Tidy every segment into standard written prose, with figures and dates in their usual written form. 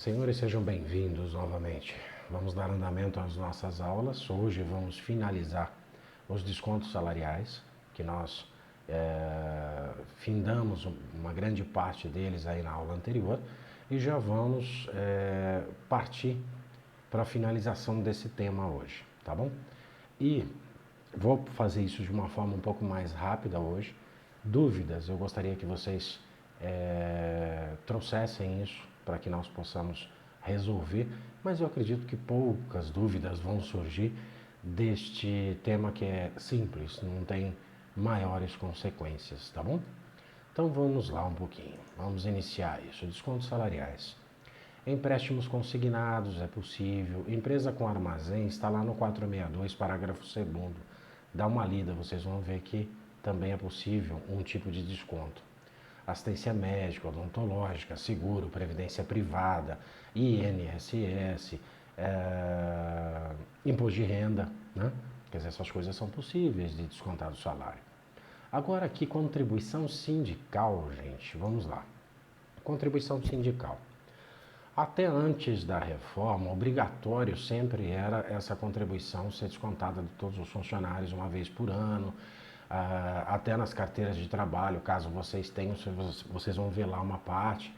Senhores, sejam bem-vindos novamente. Vamos dar andamento às nossas aulas. Hoje vamos finalizar os descontos salariais, que nós findamos uma grande parte deles aí na aula anterior e já vamos partir para a finalização desse tema hoje, tá bom? E vou fazer isso de uma forma um pouco mais rápida hoje. Dúvidas, eu gostaria que vocês trouxessem isso para que nós possamos resolver, mas eu acredito que poucas dúvidas vão surgir deste tema que é simples, não tem maiores consequências, tá bom? Então vamos lá um pouquinho, vamos iniciar isso. Descontos salariais. Empréstimos consignados é possível. Empresa com armazém está lá no 462, parágrafo 2º. Dá uma lida, vocês vão ver que também é possível um tipo de desconto. Assistência médica, odontológica, seguro, previdência privada, INSS, imposto de renda, né? Quer dizer, essas coisas são possíveis de descontar do salário. Agora aqui, contribuição sindical, gente, vamos lá. Contribuição sindical. Até antes da reforma, obrigatório sempre era essa contribuição ser descontada de todos os funcionários uma vez por ano, até nas carteiras de trabalho, caso vocês tenham, vocês vão ver lá uma parte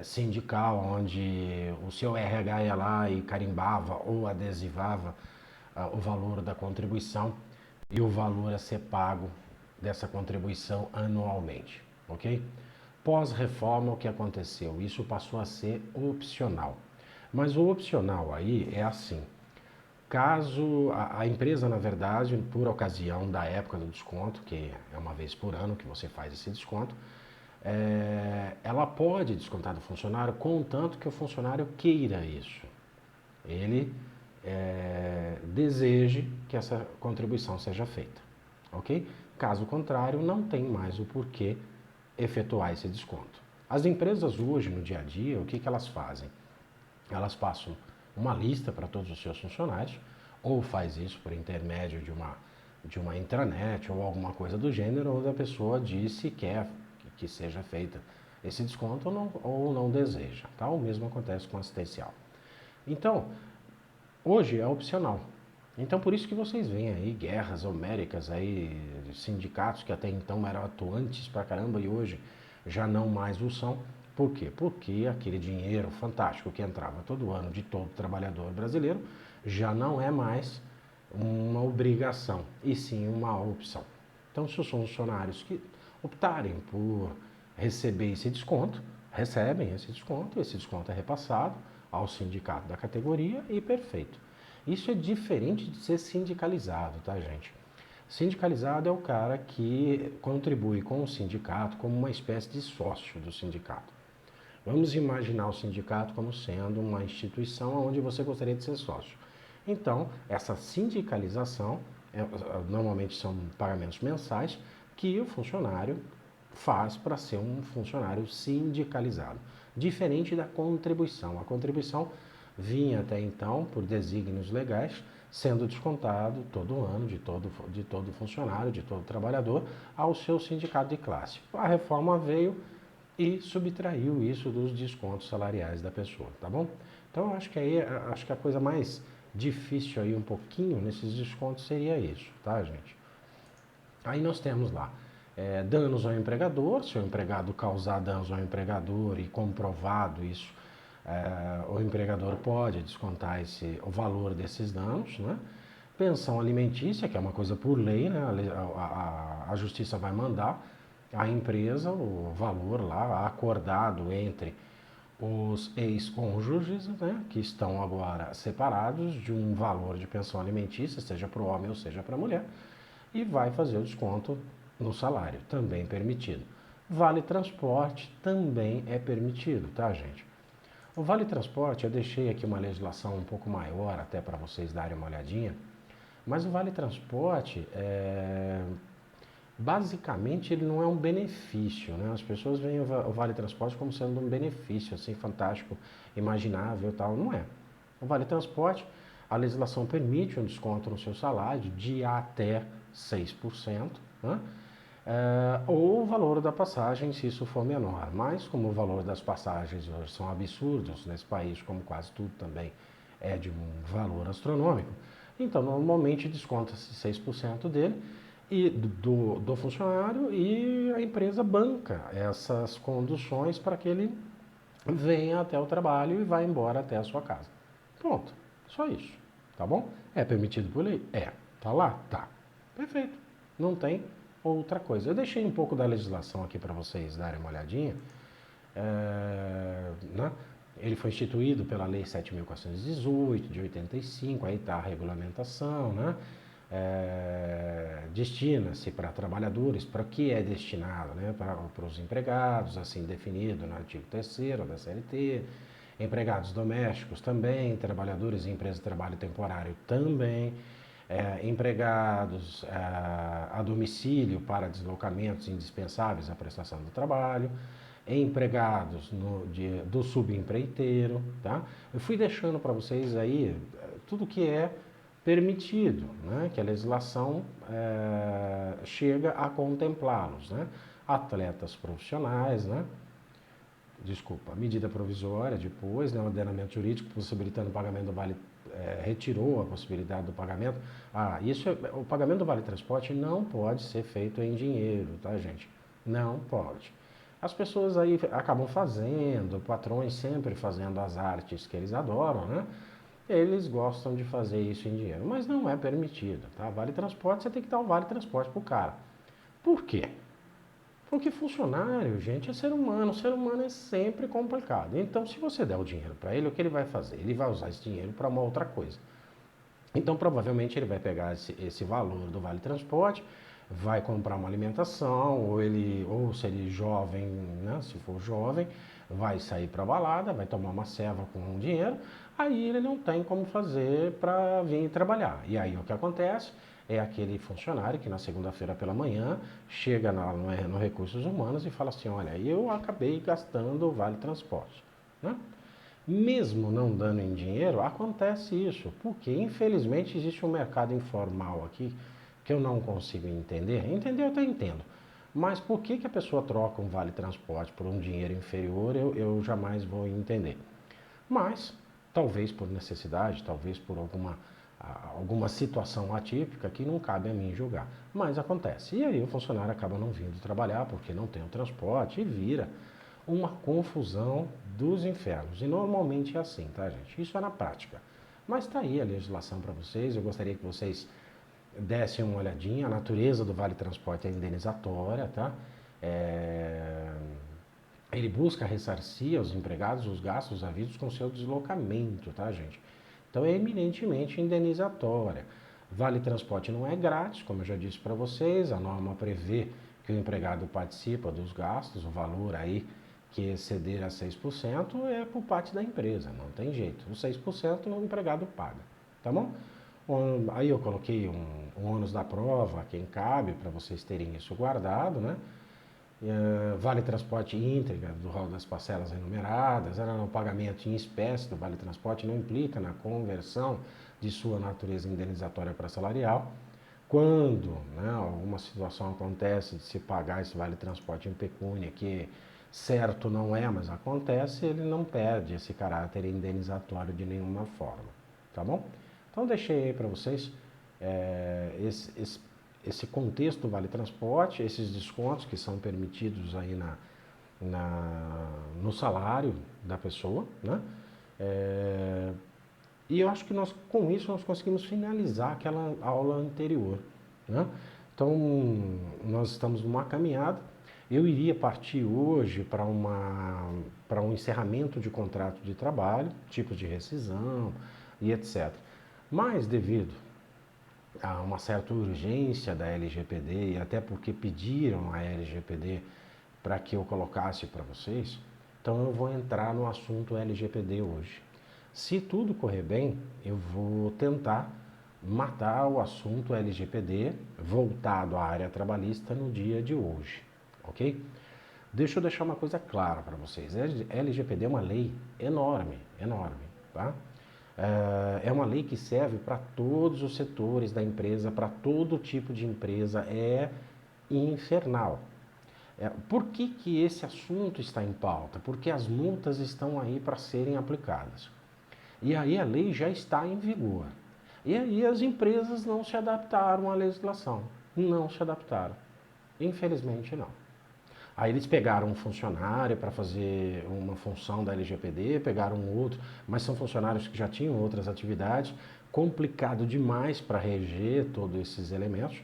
sindical, onde o seu RH ia lá e carimbava ou adesivava o valor da contribuição e o valor a ser pago dessa contribuição anualmente, ok? Pós-reforma, o que aconteceu? Isso passou a ser opcional. Mas o opcional aí é assim, caso a empresa, na verdade, por ocasião da época do desconto, que é uma vez por ano que você faz esse desconto, ela pode descontar do funcionário, contanto que o funcionário queira isso. Ele deseje que essa contribuição seja feita, ok? Caso contrário, não tem mais o porquê efetuar esse desconto. As empresas hoje, no dia a dia, o que elas fazem? Elas passam uma lista para todos os seus funcionários, ou faz isso por intermédio de uma intranet ou alguma coisa do gênero, onde a pessoa diz se quer que seja feita esse desconto ou não deseja. Tá? O mesmo acontece com assistencial. Então, hoje é opcional. Então, por isso que vocês veem aí guerras homéricas aí, sindicatos que até então eram atuantes pra caramba e hoje já não mais o são. Por quê? Porque aquele dinheiro fantástico que entrava todo ano de todo trabalhador brasileiro já não é mais uma obrigação, e sim uma opção. Então, se os funcionários que optarem por receber esse desconto, recebem esse desconto é repassado ao sindicato da categoria e perfeito. Isso é diferente de ser sindicalizado, tá, gente? Sindicalizado é o cara que contribui com o sindicato como uma espécie de sócio do sindicato. Vamos imaginar o sindicato como sendo uma instituição onde você gostaria de ser sócio. Então, essa sindicalização, normalmente são pagamentos mensais, que o funcionário faz para ser um funcionário sindicalizado. Diferente da contribuição. A contribuição vinha até então, por desígnios legais, sendo descontado todo ano de todo funcionário, de todo trabalhador, ao seu sindicato de classe. A reforma veio e subtraiu isso dos descontos salariais da pessoa, tá bom? Então, eu acho que a coisa mais difícil aí um pouquinho nesses descontos seria isso, tá, gente? Aí nós temos lá danos ao empregador, se o empregado causar danos ao empregador e comprovado isso, o empregador pode descontar o valor desses danos, né? Pensão alimentícia, que é uma coisa por lei, né? A justiça vai mandar à empresa o valor lá acordado entre os ex-cônjuges, né? Que estão agora separados de um valor de pensão alimentícia, seja para o homem ou seja para a mulher, e vai fazer o desconto no salário, também permitido. Vale transporte também é permitido, tá, gente? O Vale Transporte, eu deixei aqui uma legislação um pouco maior até para vocês darem uma olhadinha, mas o Vale Transporte, basicamente, ele não é um benefício, né? As pessoas veem o Vale Transporte como sendo um benefício, assim, fantástico, imaginável e tal, não é. O Vale Transporte, a legislação permite um desconto no seu salário de até 6%, né? ou o valor da passagem, se isso for menor. Mas, como o valor das passagens hoje são absurdos nesse país, como quase tudo também é de um valor astronômico, então normalmente desconta-se 6% dele e do funcionário e a empresa banca essas conduções para que ele venha até o trabalho e vá embora até a sua casa. Pronto, só isso, tá bom? É permitido por lei? É. Tá lá? Tá. Perfeito. Não tem outra coisa. Eu deixei um pouco da legislação aqui para vocês darem uma olhadinha. Né? Ele foi instituído pela Lei 7.418, de 85, aí está a regulamentação, né? Destina-se para trabalhadores, para que é destinado, né? Para os empregados, assim definido no artigo 3º da CLT, empregados domésticos também, trabalhadores em empresas de trabalho temporário também, empregados a domicílio para deslocamentos indispensáveis à prestação do trabalho, empregados do subempreiteiro, tá? Eu fui deixando para vocês aí tudo que é permitido, né? Que a legislação chega a contemplá-los, né? Atletas profissionais, né? Desculpa, medida provisória depois, né? Ordenamento jurídico possibilitando o pagamento do vale, retirou a possibilidade do pagamento. O pagamento do vale transporte não pode ser feito em dinheiro, tá, gente? Não pode. As pessoas aí acabam fazendo, patrões sempre fazendo as artes que eles adoram, né? Eles gostam de fazer isso em dinheiro, mas não é permitido, tá? Vale transporte, você tem que dar o vale transporte pro cara. Por quê? Porque funcionário, gente, é ser humano. O ser humano é sempre complicado. Então, se você der o dinheiro para ele, o que ele vai fazer? Ele vai usar esse dinheiro para uma outra coisa. Então, provavelmente, ele vai pegar esse valor do vale transporte, vai comprar uma alimentação, ou se ele jovem, né, se for jovem, vai sair para balada, vai tomar uma ceva com um dinheiro, aí ele não tem como fazer para vir trabalhar. E aí o que acontece é aquele funcionário que na segunda-feira pela manhã chega no Recursos Humanos e fala assim, olha, eu acabei gastando o vale transporte, né? Mesmo não dando em dinheiro, acontece isso, porque infelizmente existe um mercado informal aqui que eu não consigo entender. Entender eu até entendo, mas por que a pessoa troca um vale transporte por um dinheiro inferior, eu jamais vou entender. Mas, talvez por necessidade, talvez por alguma situação atípica que não cabe a mim julgar. Mas acontece. E aí o funcionário acaba não vindo trabalhar porque não tem o transporte e vira uma confusão dos infernos. E normalmente é assim, tá, gente? Isso é na prática. Mas tá aí a legislação para vocês. Eu gostaria que vocês dessem uma olhadinha. A natureza do Vale Transporte é indenizatória, tá? Ele busca ressarcir aos empregados os gastos havidos com seu deslocamento, tá, gente? Então é eminentemente indenizatória. Vale transporte não é grátis, como eu já disse para vocês, a norma prevê que o empregado participa dos gastos, o valor aí que exceder a 6% é por parte da empresa, não tem jeito. Os 6% o empregado paga, tá bom? Aí eu coloquei um ônus da prova, quem cabe, para vocês terem isso guardado, né? Vale transporte íntegra do rol das parcelas enumeradas, era no pagamento em espécie do vale transporte, não implica na conversão de sua natureza indenizatória para salarial. Quando, né, alguma situação acontece de se pagar esse vale transporte em pecúnia, que certo não é, mas acontece, ele não perde esse caráter indenizatório de nenhuma forma, tá bom? Então deixei aí para vocês esse contexto do Vale Transporte, esses descontos que são permitidos aí no salário da pessoa, né? E eu acho que com isso nós conseguimos finalizar aquela aula anterior, né? Então, nós estamos numa caminhada. Eu iria partir hoje para um encerramento de contrato de trabalho, tipos de rescisão e etc. Mas, devido a uma certa urgência da LGPD, e até porque pediram a LGPD para que eu colocasse para vocês, então eu vou entrar no assunto LGPD hoje. Se tudo correr bem, eu vou tentar matar o assunto LGPD voltado à área trabalhista no dia de hoje, ok? Deixa eu deixar uma coisa clara para vocês. LGPD é uma lei enorme, enorme, tá? É uma lei que serve para todos os setores da empresa, para todo tipo de empresa, é infernal. Por que esse assunto está em pauta? Porque as multas estão aí para serem aplicadas. E aí a lei já está em vigor. E aí as empresas não se adaptaram à legislação. Não se adaptaram. Infelizmente não. Aí eles pegaram um funcionário para fazer uma função da LGPD, pegaram outro, mas são funcionários que já tinham outras atividades, complicado demais para reger todos esses elementos,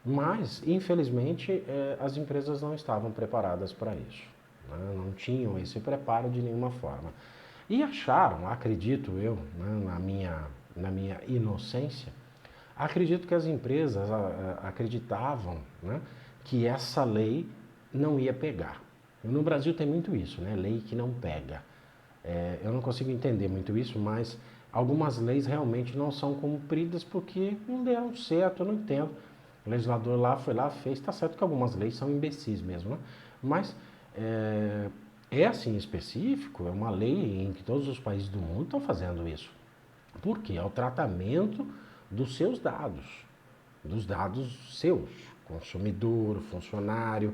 mas infelizmente as empresas não estavam preparadas para isso, né? Não tinham esse preparo de nenhuma forma. E acharam, acredito eu, né, na minha inocência, acredito que as empresas acreditavam, né, que essa lei não ia pegar. No Brasil tem muito isso, né? Lei que não pega. Eu não consigo entender muito isso, mas algumas leis realmente não são cumpridas porque não deram certo, eu não entendo. O legislador lá foi lá, fez, está certo que algumas leis são imbecis mesmo, né? Mas essa em específico é uma lei em que todos os países do mundo estão fazendo isso. Por quê? É o tratamento dos seus dos dados seus, consumidor, funcionário,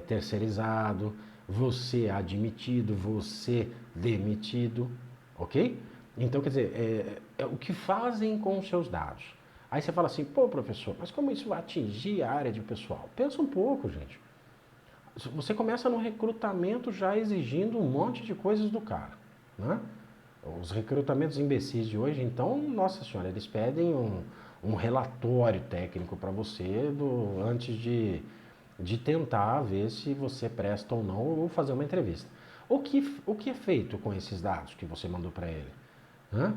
terceirizado, você admitido, você demitido, ok? Então, quer dizer, é o que fazem com os seus dados. Aí você fala assim, pô, professor, mas como isso vai atingir a área de pessoal? Pensa um pouco, gente. Você começa no recrutamento já exigindo um monte de coisas do cara, né? Os recrutamentos imbecis de hoje, então, nossa senhora, eles pedem um relatório técnico para você antes de tentar ver se você presta ou não ou fazer uma entrevista. O que é feito com esses dados que você mandou para ele? Hã?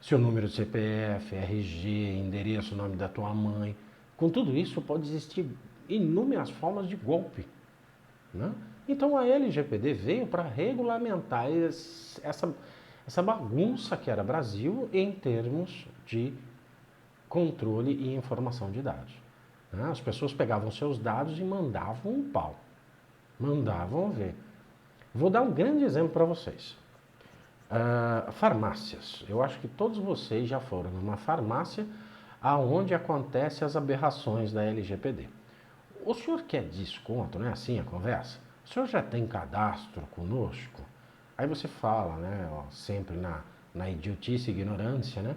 Seu número de CPF, RG, endereço, nome da tua mãe. Com tudo isso, pode existir inúmeras formas de golpe, né? Então a LGPD veio para regulamentar essa bagunça que era Brasil em termos de controle e informação de dados, né? As pessoas pegavam seus dados e mandavam um pau, mandavam ver. Vou dar um grande exemplo para vocês. Farmácias. Eu acho que todos vocês já foram numa farmácia aonde acontecem as aberrações da LGPD. O senhor quer desconto, não é assim a conversa? O senhor já tem cadastro conosco? Aí você fala, né, ó, sempre na idiotice e ignorância, né?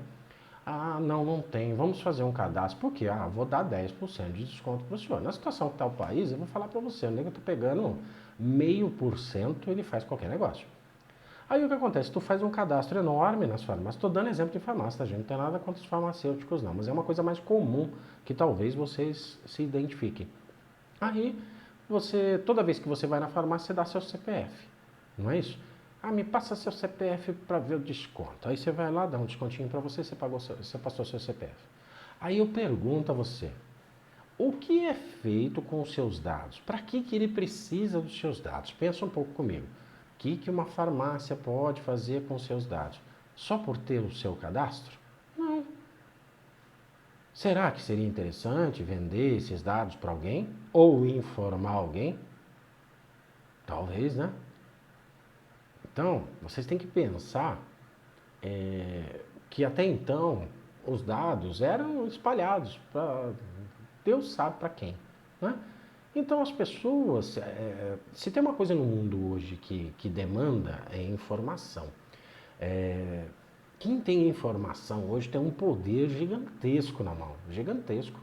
Ah, não, não tem. Vamos fazer um cadastro. Por quê? Ah, vou dar 10% de desconto para o senhor. Na situação que está o país, eu vou falar para você, o nego está pegando 0,5%, ele faz qualquer negócio. Aí o que acontece? Tu faz um cadastro enorme nas farmácias. Estou dando exemplo de farmácia, tá, gente? Não tem nada contra os farmacêuticos, não. Mas é uma coisa mais comum que talvez vocês se identifiquem. Aí, toda vez que você vai na farmácia, você dá seu CPF, não é isso? Ah, me passa seu CPF para ver o desconto. Aí você vai lá, dá um descontinho para você, você passou seu CPF. Aí eu pergunto a você, o que é feito com os seus dados? Para que ele precisa dos seus dados? Pensa um pouco comigo. O que uma farmácia pode fazer com os seus dados? Só por ter o seu cadastro? Não. Será que seria interessante vender esses dados para alguém? Ou informar alguém? Talvez, né? Então, vocês têm que pensar que até então os dados eram espalhados para Deus sabe para quem, né? Então as pessoas, se tem uma coisa no mundo hoje que demanda é informação. Quem tem informação hoje tem um poder gigantesco na mão, gigantesco.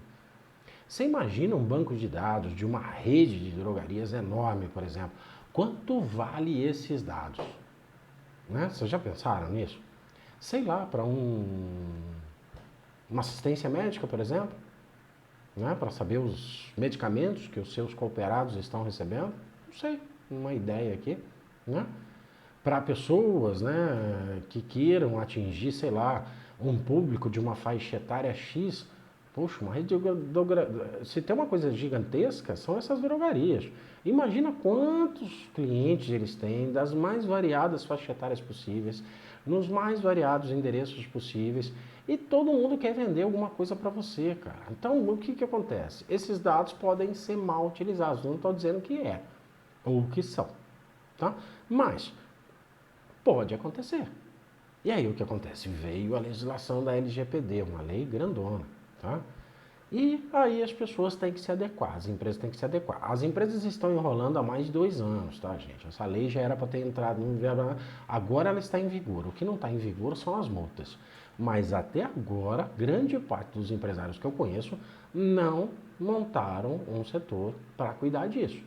Você imagina um banco de dados de uma rede de drogarias enorme, por exemplo. Quanto vale esses dados? Né? Vocês já pensaram nisso? Sei lá, para uma assistência médica, por exemplo, né? Para saber os medicamentos que os seus cooperados estão recebendo. Não sei, uma ideia aqui, né? Para pessoas, né, que queiram atingir, sei lá, um público de uma faixa etária X, poxa, uma rede se tem uma coisa gigantesca, são essas drogarias. Imagina quantos clientes eles têm, das mais variadas faixas etárias possíveis, nos mais variados endereços possíveis, e todo mundo quer vender alguma coisa para você, cara. Então, o que acontece? Esses dados podem ser mal utilizados, não estou dizendo que é, ou que são, tá? Mas pode acontecer. E aí o que acontece? Veio a legislação da LGPD, uma lei grandona, tá? E aí as pessoas têm que se adequar, as empresas têm que se adequar. As empresas estão enrolando há mais de 2 anos, tá, gente? Essa lei já era para ter entrado no inverno, agora ela está em vigor. O que não está em vigor são as multas. Mas até agora, grande parte dos empresários que eu conheço não montaram um setor para cuidar disso.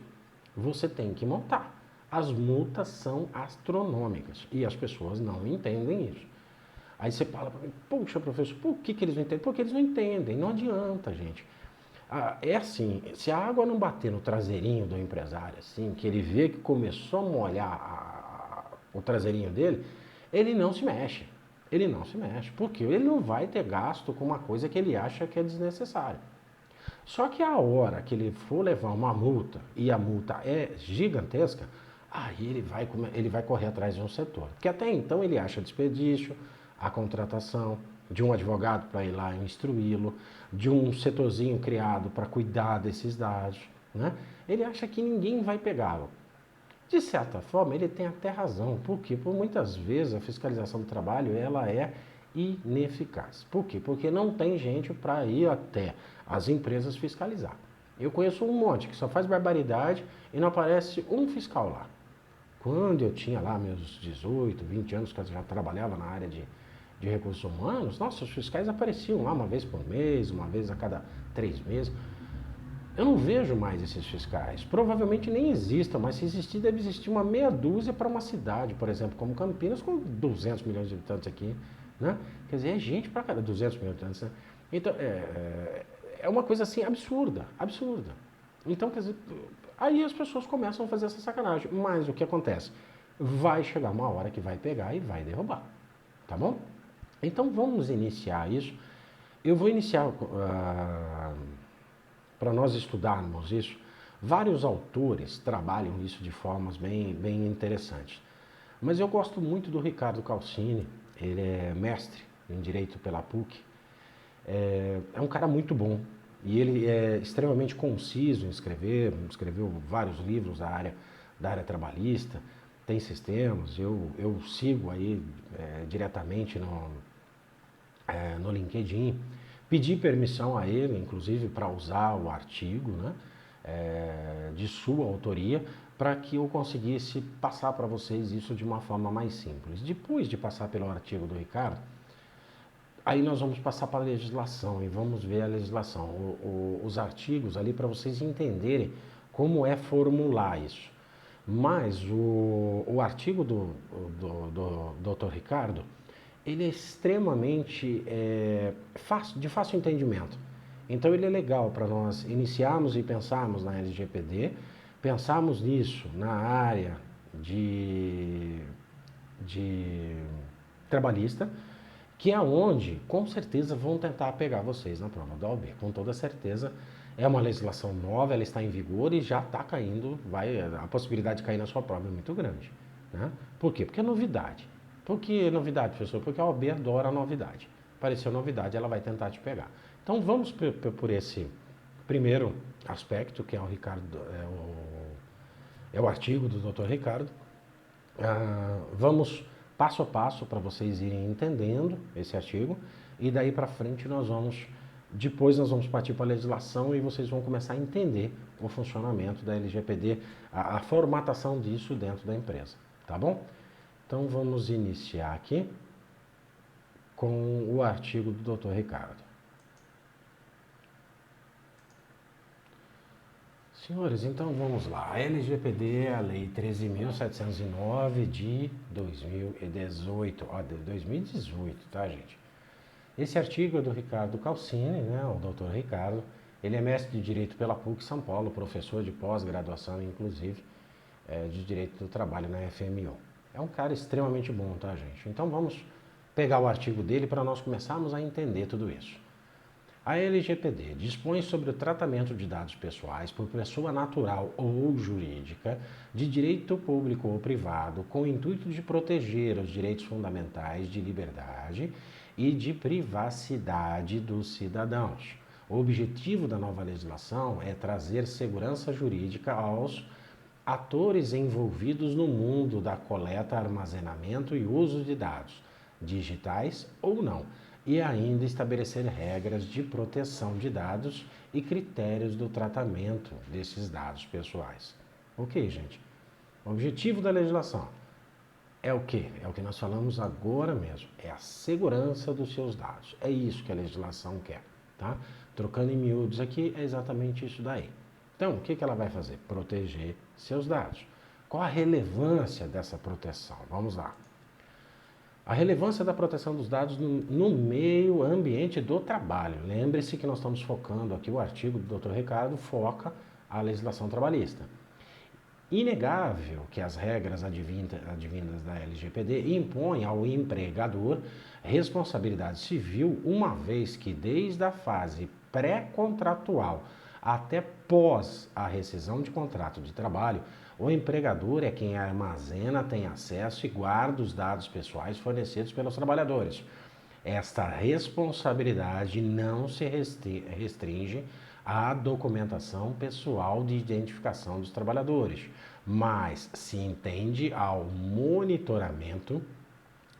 Você tem que montar. As multas são astronômicas e as pessoas não entendem isso. Aí você fala para mim, puxa, professor, por que eles não entendem? Porque eles não entendem, não adianta, gente. É assim, se a água não bater no traseirinho do empresário, assim, que ele vê que começou a molhar o traseirinho dele, ele não se mexe. Ele não se mexe, porque ele não vai ter gasto com uma coisa que ele acha que é desnecessária. Só que a hora que ele for levar uma multa, e a multa é gigantesca, aí ele vai correr atrás de um setor. Porque até então ele acha desperdício, a contratação de um advogado para ir lá instruí-lo, de um setorzinho criado para cuidar desses dados, né? Ele acha que ninguém vai pegá-lo. De certa forma, ele tem até razão, porque por muitas vezes a fiscalização do trabalho ela é ineficaz. Por quê? Porque não tem gente para ir até as empresas fiscalizar. Eu conheço um monte que só faz barbaridade e não aparece um fiscal lá. Quando eu tinha lá meus 18, 20 anos, que eu já trabalhava na área de recursos humanos, nossa, os fiscais apareciam lá uma vez por mês, uma vez a cada 3 meses. Eu não vejo mais esses fiscais. Provavelmente nem existam, mas se existir, deve existir uma meia dúzia para uma cidade, por exemplo, como Campinas, com 200 milhões de habitantes aqui, né? Quer dizer, é gente para cada 200 milhões de habitantes, né? Então, é uma coisa assim absurda, absurda. Então, quer dizer, aí as pessoas começam a fazer essa sacanagem. Mas o que acontece? Vai chegar uma hora que vai pegar e vai derrubar, tá bom? Então, vamos iniciar isso. Eu vou iniciar... para nós estudarmos isso, vários autores trabalham isso de formas bem interessantes. Mas eu gosto muito do Ricardo Calcini, ele é mestre em Direito pela PUC, é um cara muito bom e ele é extremamente conciso em escrever, escreveu vários livros da área trabalhista, tem sistemas, eu sigo aí diretamente no LinkedIn. Pedi permissão a ele, inclusive, para usar o artigo, né, de sua autoria, para que eu conseguisse passar para vocês isso de uma forma mais simples. Depois de passar pelo artigo do Ricardo, aí nós vamos passar para a legislação e vamos ver a legislação, os artigos ali para vocês entenderem como é formular isso. Mas o artigo do Dr. Ricardo, ele é extremamente de fácil entendimento. Então ele é legal para nós iniciarmos e pensarmos na LGPD, pensarmos nisso na área de trabalhista, que é onde com certeza vão tentar pegar vocês na prova da OAB. Com toda certeza é uma legislação nova, ela está em vigor e já está caindo, a possibilidade de cair na sua prova é muito grande, né? Por quê? Porque é novidade. Por que novidade, professor? Porque a OAB adora a novidade. Apareceu novidade, ela vai tentar te pegar. Então vamos por esse primeiro aspecto, que é o artigo do Dr. Ricardo. Vamos passo a passo para vocês irem entendendo esse artigo e daí para frente depois nós vamos partir para a legislação e vocês vão começar a entender o funcionamento da LGPD, a formatação disso dentro da empresa, tá bom? Então vamos iniciar aqui com o artigo do Dr. Ricardo. Senhores, então vamos lá. A LGPD é a Lei 13.709 de 2018. 2018, tá, gente? Esse artigo é do Ricardo Calcini, né, o Dr. Ricardo. Ele é mestre de Direito pela PUC São Paulo, professor de pós-graduação, inclusive, de Direito do Trabalho na FMU. É um cara extremamente bom, tá, gente? Então vamos pegar o artigo dele para nós começarmos a entender tudo isso. A LGPD dispõe sobre o tratamento de dados pessoais por pessoa natural ou jurídica, de direito público ou privado, com o intuito de proteger os direitos fundamentais de liberdade e de privacidade dos cidadãos. O objetivo da nova legislação é trazer segurança jurídica aos atores envolvidos no mundo da coleta, armazenamento e uso de dados, digitais ou não, e ainda estabelecer regras de proteção de dados e critérios do tratamento desses dados pessoais. Ok, gente? O objetivo da legislação é o quê? É o que nós falamos agora mesmo, é a segurança dos seus dados. É isso que a legislação quer, tá? Trocando em miúdos aqui, é exatamente isso daí. Então, o que ela vai fazer? Proteger seus dados. Qual a relevância dessa proteção? Vamos lá. A relevância da proteção dos dados no meio ambiente do trabalho. Lembre-se que nós estamos focando aqui, o artigo do Dr. Ricardo foca a legislação trabalhista. Inegável que as regras advindas da LGPD impõem ao empregador responsabilidade civil, uma vez que desde a fase pré-contratual até pós a rescisão de contrato de trabalho, o empregador é quem armazena, tem acesso e guarda os dados pessoais fornecidos pelos trabalhadores. Esta responsabilidade não se restringe à documentação pessoal de identificação dos trabalhadores, mas se entende ao monitoramento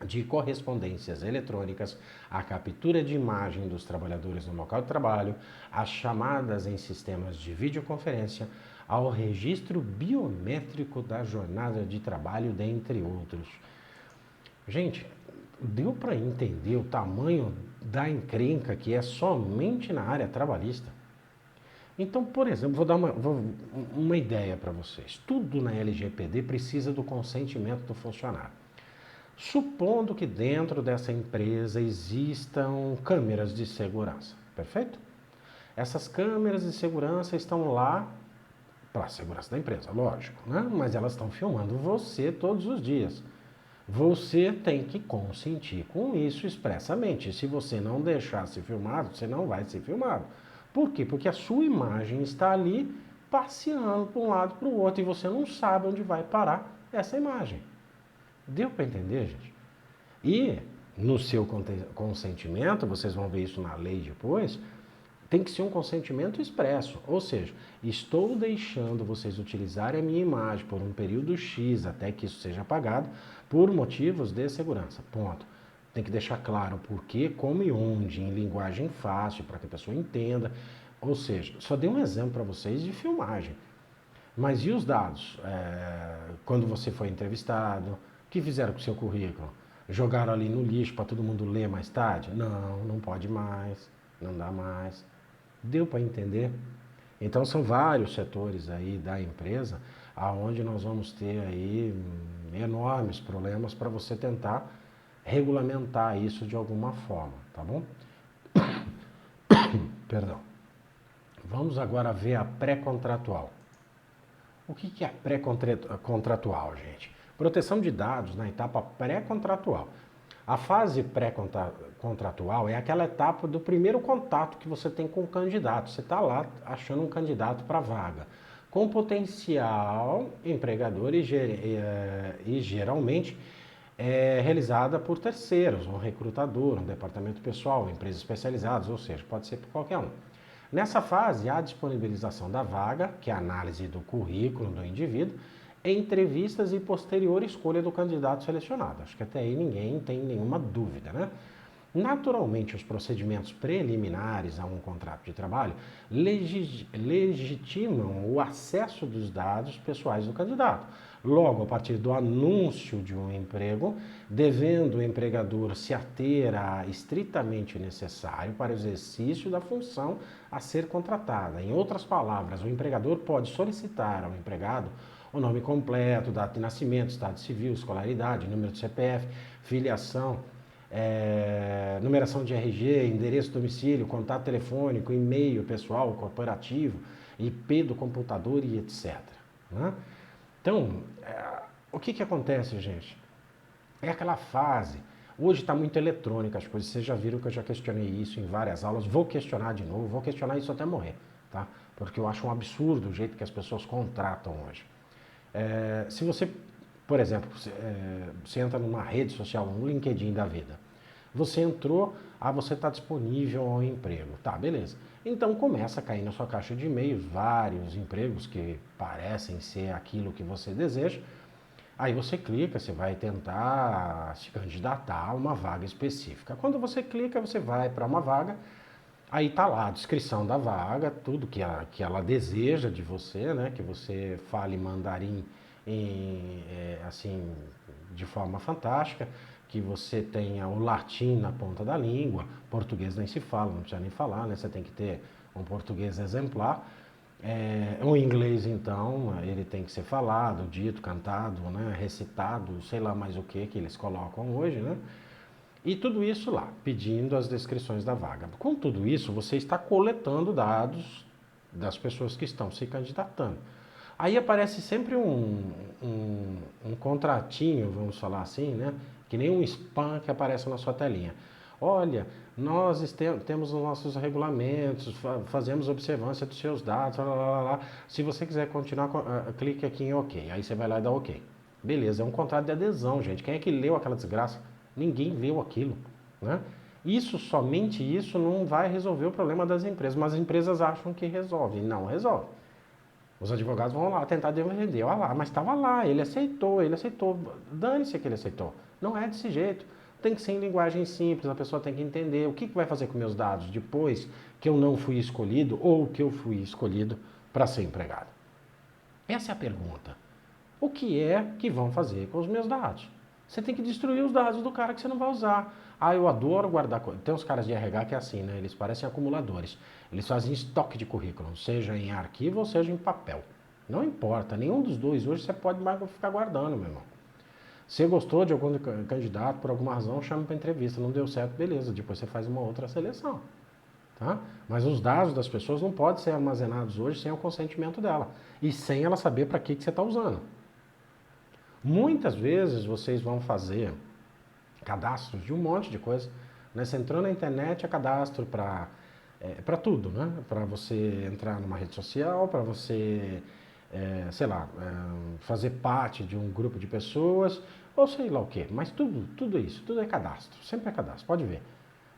de correspondências eletrônicas, a captura de imagem dos trabalhadores no local de trabalho, as chamadas em sistemas de videoconferência, ao registro biométrico da jornada de trabalho, dentre outros. Gente, deu para entender o tamanho da encrenca que é somente na área trabalhista? Então, por exemplo, vou dar uma ideia para vocês. Tudo na LGPD precisa do consentimento do funcionário. Supondo que dentro dessa empresa existam câmeras de segurança, perfeito? Essas câmeras de segurança estão lá para a segurança da empresa, lógico, né? Mas elas estão filmando você todos os dias. Você tem que consentir com isso expressamente. Se você não deixar ser filmado, você não vai ser filmado. Por quê? Porque a sua imagem está ali passeando para um lado para o outro e você não sabe onde vai parar essa imagem. Deu para entender, gente? E no seu consentimento, vocês vão ver isso na lei depois, tem que ser um consentimento expresso, ou seja, estou deixando vocês utilizarem a minha imagem por um período X até que isso seja apagado por motivos de segurança, ponto. Tem que deixar claro o porquê, como e onde, em linguagem fácil, para que a pessoa entenda. Ou seja, só dei um exemplo para vocês de filmagem. Mas e os dados? Quando você foi entrevistado, o que fizeram com o seu currículo? Jogaram ali no lixo para todo mundo ler mais tarde? Não, não pode mais, não dá mais. Deu para entender? Então são vários setores aí da empresa aonde nós vamos ter aí enormes problemas para você tentar regulamentar isso de alguma forma, tá bom? Perdão. Vamos agora ver a pré-contratual. O que é pré-contratual, gente? Proteção de dados na etapa pré-contratual. A fase pré-contratual é aquela etapa do primeiro contato que você tem com o candidato. Você está lá achando um candidato para a vaga, com potencial empregador e geralmente é realizada por terceiros, um recrutador, um departamento pessoal, empresas especializadas, ou seja, pode ser por qualquer um. Nessa fase, há a disponibilização da vaga, que é a análise do currículo do indivíduo, entrevistas e posterior escolha do candidato selecionado. Acho que até aí ninguém tem nenhuma dúvida, né? Naturalmente, os procedimentos preliminares a um contrato de trabalho legitimam o acesso dos dados pessoais do candidato. Logo, a partir do anúncio de um emprego, devendo o empregador se ater a estritamente necessário para o exercício da função a ser contratada. Em outras palavras, o empregador pode solicitar ao empregado o nome completo, data de nascimento, estado civil, escolaridade, número de CPF, filiação, numeração de RG, endereço de domicílio, contato telefônico, e-mail pessoal, corporativo, IP do computador e etc. Né? Então, o que acontece, gente? É aquela fase. Hoje está muito eletrônica as coisas, vocês já viram que eu já questionei isso em várias aulas, vou questionar de novo, vou questionar isso até morrer, tá? Porque eu acho um absurdo o jeito que as pessoas contratam hoje. Se você, por exemplo, você entra numa rede social, um LinkedIn da vida, você entrou, você está disponível ao emprego, tá, beleza. Então começa a cair na sua caixa de e-mails vários empregos que parecem ser aquilo que você deseja. Aí você clica, você vai tentar se candidatar a uma vaga específica. Quando você clica, você vai para uma vaga, aí tá lá a descrição da vaga, tudo que ela deseja de você, né? Que você fale mandarim assim, de forma fantástica, que você tenha o latim na ponta da língua, português nem se fala, não precisa nem falar, né? Você tem que ter um português exemplar. O inglês, então, ele tem que ser falado, dito, cantado, né? Recitado, sei lá mais o que eles colocam hoje, né? E tudo isso lá, pedindo as descrições da vaga. Com tudo isso, você está coletando dados das pessoas que estão se candidatando. Aí aparece sempre um contratinho, vamos falar assim, né? Que nem um spam que aparece na sua telinha. Olha, nós temos os nossos regulamentos, fazemos observância dos seus dados, lá, lá, lá. Se você quiser continuar, clique aqui em OK. Aí você vai lá e dá OK. Beleza, é um contrato de adesão, gente. Quem é que leu aquela desgraça? Ninguém leu aquilo, né? Somente isso não vai resolver o problema das empresas, mas as empresas acham que resolve. Não resolve. Os advogados vão lá tentar defender, olha lá, mas estava lá, ele aceitou, dane-se que ele aceitou. Não é desse jeito. Tem que ser em linguagem simples, a pessoa tem que entender o que vai fazer com meus dados depois que eu não fui escolhido ou que eu fui escolhido para ser empregado. Essa é a pergunta. O que é que vão fazer com os meus dados? Você tem que destruir os dados do cara que você não vai usar. Ah, eu adoro guardar coisa. Tem uns caras de RH que é assim, né? Eles parecem acumuladores. Eles fazem estoque de currículo, seja em arquivo ou seja em papel. Não importa, nenhum dos dois hoje você pode mais ficar guardando, meu irmão. Se gostou de algum candidato, por alguma razão, chama para entrevista. Não deu certo, beleza. Depois você faz uma outra seleção. Tá? Mas os dados das pessoas não podem ser armazenados hoje sem o consentimento dela. E sem ela saber para que você está usando. Muitas vezes vocês vão fazer cadastros de um monte de coisa. Né? Você entrou na internet, é cadastro para tudo, né? Para você entrar numa rede social, para você, sei lá, fazer parte de um grupo de pessoas, ou sei lá o quê. Mas tudo isso, tudo é cadastro, sempre é cadastro, pode ver.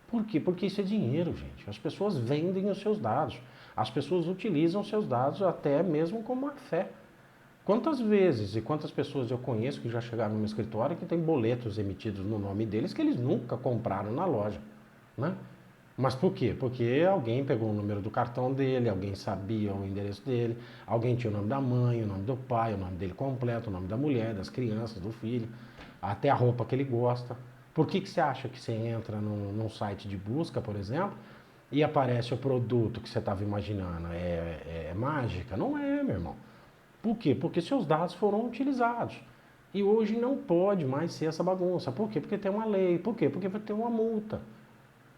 Por quê? Porque isso é dinheiro, gente. As pessoas vendem os seus dados. As pessoas utilizam os seus dados até mesmo como má fé. Quantas vezes e quantas pessoas eu conheço que já chegaram no meu escritório que tem boletos emitidos no nome deles que eles nunca compraram na loja, né? Mas por quê? Porque alguém pegou o número do cartão dele, alguém sabia o endereço dele, alguém tinha o nome da mãe, o nome do pai, o nome dele completo, o nome da mulher, das crianças, do filho, até a roupa que ele gosta. Por que você acha que você entra num site de busca, por exemplo, e aparece o produto que você estava imaginando? É mágica? Não é, meu irmão. Por quê? Porque seus dados foram utilizados. E hoje não pode mais ser essa bagunça. Por quê? Porque tem uma lei. Por quê? Porque vai ter uma multa.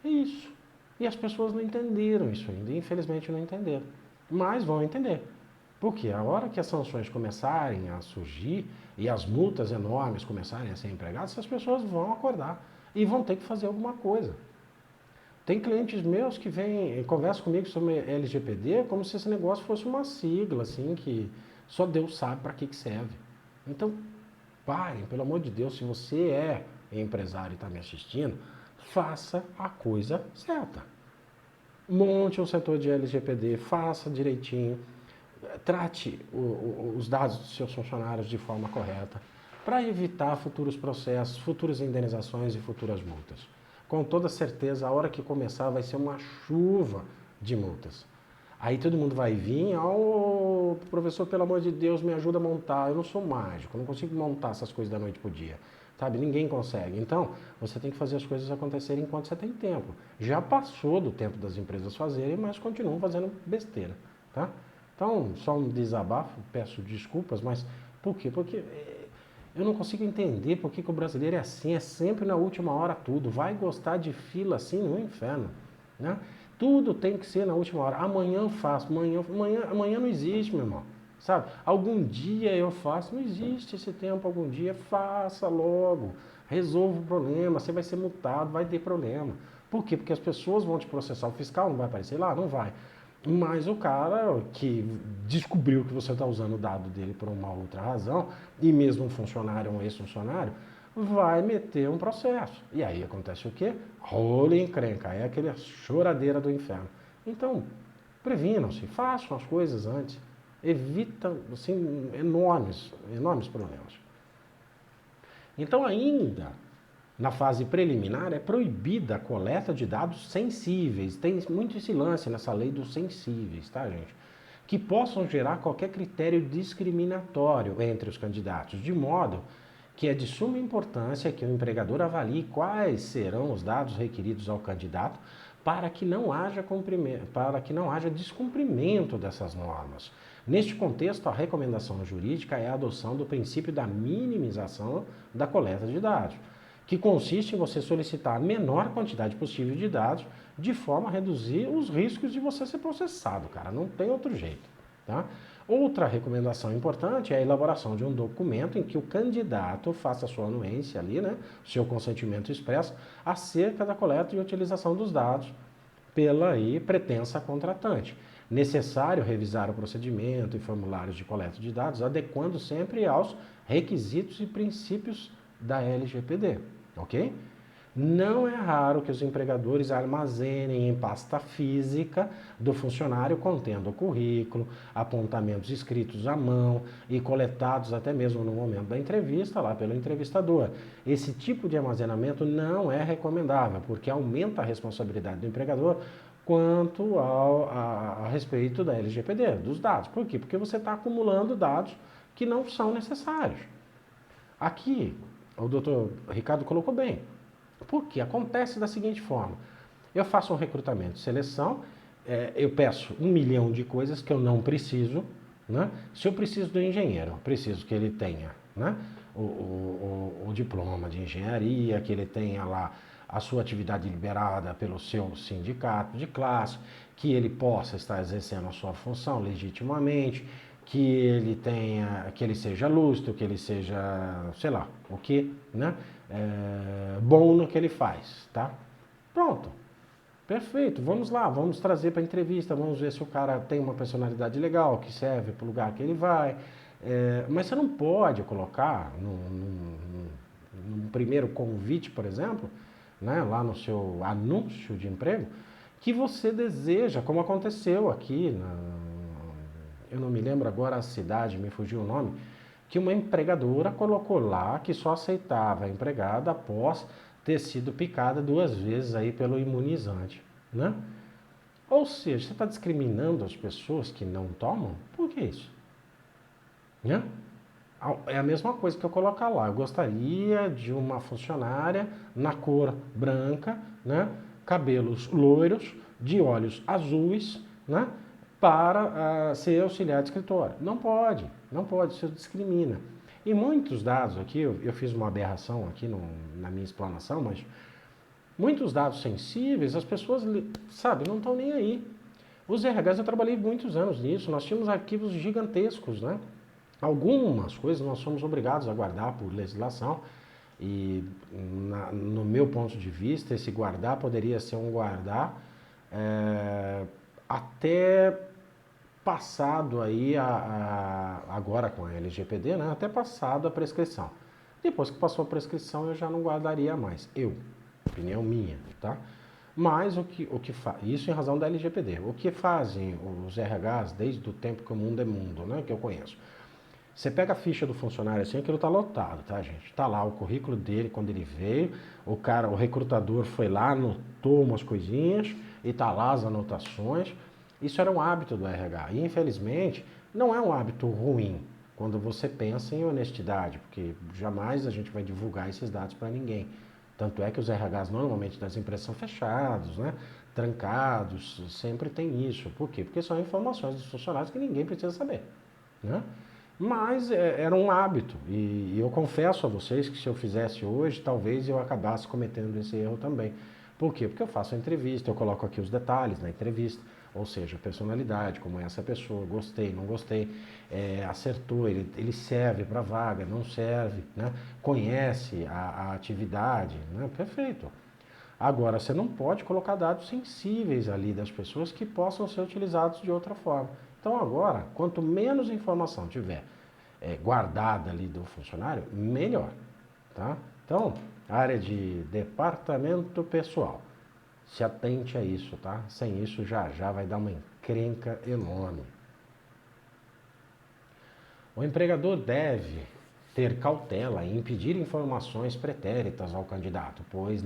É isso. E as pessoas não entenderam isso ainda. Infelizmente não entenderam. Mas vão entender. Porque a hora que as sanções começarem a surgir e as multas enormes começarem a ser empregadas, as pessoas vão acordar e vão ter que fazer alguma coisa. Tem clientes meus que vêm e conversam comigo sobre LGPD como se esse negócio fosse uma sigla, assim, que só Deus sabe para que serve. Então, parem, pelo amor de Deus, se você é empresário e está me assistindo, faça a coisa certa. Monte um setor de LGPD, faça direitinho, trate os dados dos seus funcionários de forma correta, para evitar futuros processos, futuras indenizações e futuras multas. Com toda certeza, a hora que começar vai ser uma chuva de multas. Aí todo mundo vai vir, professor, pelo amor de Deus, me ajuda a montar. Eu não sou mágico, não consigo montar essas coisas da noite pro dia. Sabe, ninguém consegue. Então, você tem que fazer as coisas acontecerem enquanto você tem tempo. Já passou do tempo das empresas fazerem, mas continuam fazendo besteira, tá? Então, só um desabafo, peço desculpas, mas por quê? Porque eu não consigo entender por que o brasileiro é assim, é sempre na última hora tudo. Vai gostar de fila assim no inferno, né? Tudo tem que ser na última hora. Amanhã eu faço, amanhã não existe, meu irmão. Sabe? Algum dia eu faço, não existe esse tempo, algum dia, faça logo. Resolva o problema, você vai ser multado, vai ter problema. Por quê? Porque as pessoas vão te processar, o fiscal não vai aparecer lá? Não vai. Mas o cara que descobriu que você está usando o dado dele por uma outra razão, e mesmo um funcionário, um ex-funcionário, vai meter um processo. E aí acontece o quê? Rolo e encrenca, é aquela choradeira do inferno. Então, previnam-se, façam as coisas antes, evita assim, enormes problemas. Então, ainda na fase preliminar, é proibida a coleta de dados sensíveis. Tem muito esse lance nessa lei dos sensíveis, tá, gente? Que possam gerar qualquer critério discriminatório entre os candidatos, de modo que é de suma importância que o empregador avalie quais serão os dados requeridos ao candidato para que não haja descumprimento dessas normas. Neste contexto, a recomendação jurídica é a adoção do princípio da minimização da coleta de dados, que consiste em você solicitar a menor quantidade possível de dados de forma a reduzir os riscos de você ser processado, cara. Não tem outro jeito, tá? Outra recomendação importante é a elaboração de um documento em que o candidato faça sua anuência ali, né, seu consentimento expresso acerca da coleta e utilização dos dados pela aí pretensa contratante. Necessário revisar o procedimento e formulários de coleta de dados, adequando sempre aos requisitos e princípios da LGPD, ok? Não é raro que os empregadores armazenem em pasta física do funcionário contendo o currículo, apontamentos escritos à mão e coletados até mesmo no momento da entrevista lá pelo entrevistador. Esse tipo de armazenamento não é recomendável, porque aumenta a responsabilidade do empregador quanto a respeito da LGPD, dos dados. Por quê? Porque você está acumulando dados que não são necessários. Aqui, o doutor Ricardo colocou bem. Porque acontece da seguinte forma: eu faço um recrutamento de seleção, eu peço 1 milhão de coisas que eu não preciso, né? Se eu preciso do engenheiro, eu preciso que ele tenha, né, o diploma de engenharia, que ele tenha lá a sua atividade liberada pelo seu sindicato de classe, que ele possa estar exercendo a sua função legitimamente, que ele seja lúcido, que ele seja, sei lá, o que, né? Bom no que ele faz, tá? Pronto, perfeito, vamos lá, vamos trazer para entrevista, vamos ver se o cara tem uma personalidade legal, que serve para o lugar que ele vai, mas você não pode colocar num primeiro convite, por exemplo, né, lá no seu anúncio de emprego, que você deseja, como aconteceu aqui, eu não me lembro agora a cidade, me fugiu o nome, que uma empregadora colocou lá que só aceitava a empregada após ter sido picada 2 vezes aí pelo imunizante, né? Ou seja, você está discriminando as pessoas que não tomam? Por que isso? Né? É a mesma coisa que eu colocar lá. Eu gostaria de uma funcionária na cor branca, né? Cabelos loiros, de olhos azuis, né? Para ser auxiliar de escritório. Não pode, isso discrimina. E muitos dados aqui, eu fiz uma aberração aqui na minha explanação, mas muitos dados sensíveis, as pessoas, sabe, não estão nem aí. Os RHs, eu trabalhei muitos anos nisso, nós tínhamos arquivos gigantescos, né? Algumas coisas nós somos obrigados a guardar por legislação e, no meu ponto de vista, esse guardar poderia ser um guardar até passado aí, agora com a LGPD, né? Até passado a prescrição. Depois que passou a prescrição, eu já não guardaria mais. Opinião minha, tá? Mas isso em razão da LGPD. O que fazem os RHs desde o tempo que o mundo é mundo, né? Que eu conheço. Você pega a ficha do funcionário assim, aquilo tá lotado, tá, gente? Tá lá o currículo dele quando ele veio, o recrutador foi lá, anotou umas coisinhas e tá lá as anotações. Isso era um hábito do RH e, infelizmente, não é um hábito ruim quando você pensa em honestidade, porque jamais a gente vai divulgar esses dados para ninguém. Tanto é que os RHs normalmente das empresas são fechados, né? Trancados, sempre tem isso. Por quê? Porque são informações dos funcionários que ninguém precisa saber, né? Mas era um hábito e eu confesso a vocês que se eu fizesse hoje, talvez eu acabasse cometendo esse erro também. Por quê? Porque eu faço a entrevista, eu coloco aqui os detalhes na entrevista, ou seja, personalidade, como é essa pessoa, gostei, não gostei, acertou, ele serve para a vaga, não serve, né? Conhece a atividade, né? Perfeito. Agora, você não pode colocar dados sensíveis ali das pessoas que possam ser utilizados de outra forma. Então, agora, quanto menos informação tiver guardada ali do funcionário, melhor, tá? Então, área de departamento pessoal, se atente a isso, tá? Sem isso, já vai dar uma encrenca enorme. O empregador deve ter cautela e impedir informações pretéritas ao candidato, pois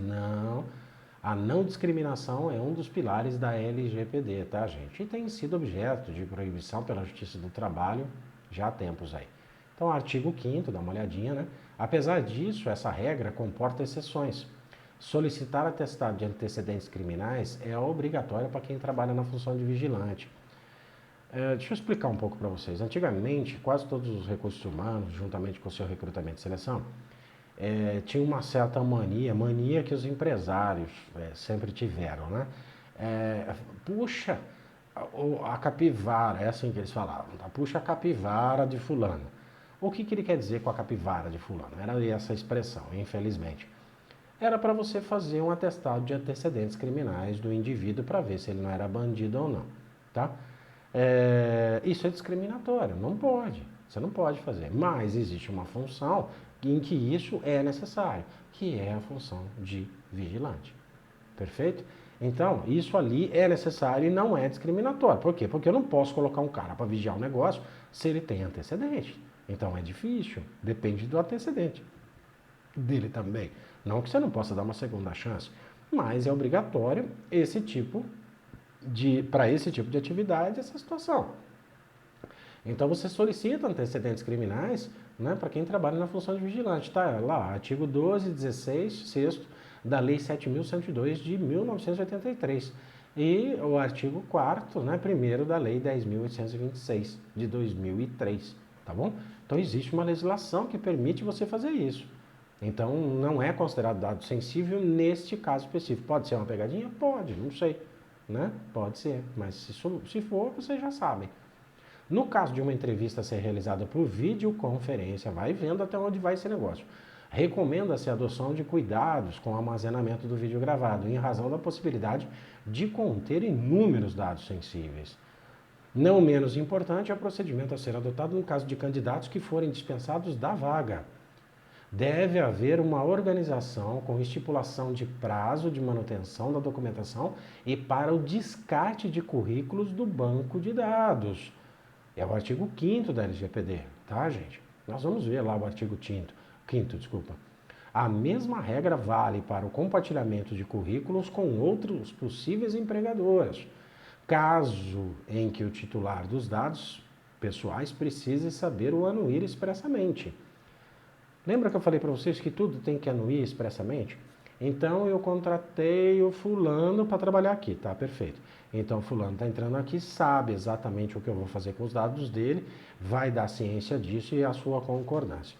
a não discriminação é um dos pilares da LGPD, tá, gente? E tem sido objeto de proibição pela Justiça do Trabalho já há tempos aí. Então, artigo 5º, dá uma olhadinha, né? Apesar disso, essa regra comporta exceções. Solicitar atestado de antecedentes criminais é obrigatório para quem trabalha na função de vigilante. Deixa eu explicar um pouco para vocês. Antigamente, quase todos os recursos humanos, juntamente com o seu recrutamento e seleção, tinha uma certa mania que os empresários sempre tiveram, né? Puxa a capivara, é assim que eles falavam, tá? Puxa a capivara de fulano. O que ele quer dizer com a capivara de fulano? Era essa expressão, infelizmente. Era para você fazer um atestado de antecedentes criminais do indivíduo para ver se ele não era bandido ou não, tá? Isso é discriminatório, não pode, você não pode fazer. Mas existe uma função em que isso é necessário, que é a função de vigilante, perfeito? Então, isso ali é necessário e não é discriminatório. Por quê? Porque eu não posso colocar um cara para vigiar um negócio se ele tem antecedente. Então é difícil, depende do antecedente dele também. Não que você não possa dar uma segunda chance, mas é obrigatório para esse tipo de atividade, essa situação. Então você solicita antecedentes criminais, né, para quem trabalha na função de vigilante. Tá lá, artigo 12, 16, 6º da Lei 7.102 de 1983. E o artigo 4º, né, primeiro da Lei 10.826 de 2003, tá bom? Então existe uma legislação que permite você fazer isso. Então não é considerado dado sensível neste caso específico. Pode ser uma pegadinha? Pode, não sei, né? Pode ser, mas se for, vocês já sabem. No caso de uma entrevista ser realizada por videoconferência, vai vendo até onde vai esse negócio. Recomenda-se a adoção de cuidados com o armazenamento do vídeo gravado, em razão da possibilidade de conter inúmeros dados sensíveis. Não menos importante é o procedimento a ser adotado no caso de candidatos que forem dispensados da vaga. Deve haver uma organização com estipulação de prazo de manutenção da documentação e para o descarte de currículos do banco de dados. É o artigo 5º da LGPD, tá, gente? Nós vamos ver lá o artigo 5º, desculpa. A mesma regra vale para o compartilhamento de currículos com outros possíveis empregadores, caso em que o titular dos dados pessoais precise saber o anuir expressamente. Lembra que eu falei para vocês que tudo tem que anuir expressamente? Então eu contratei o fulano para trabalhar aqui, tá? Perfeito. Então o fulano está entrando aqui, sabe exatamente o que eu vou fazer com os dados dele, vai dar ciência disso e a sua concordância.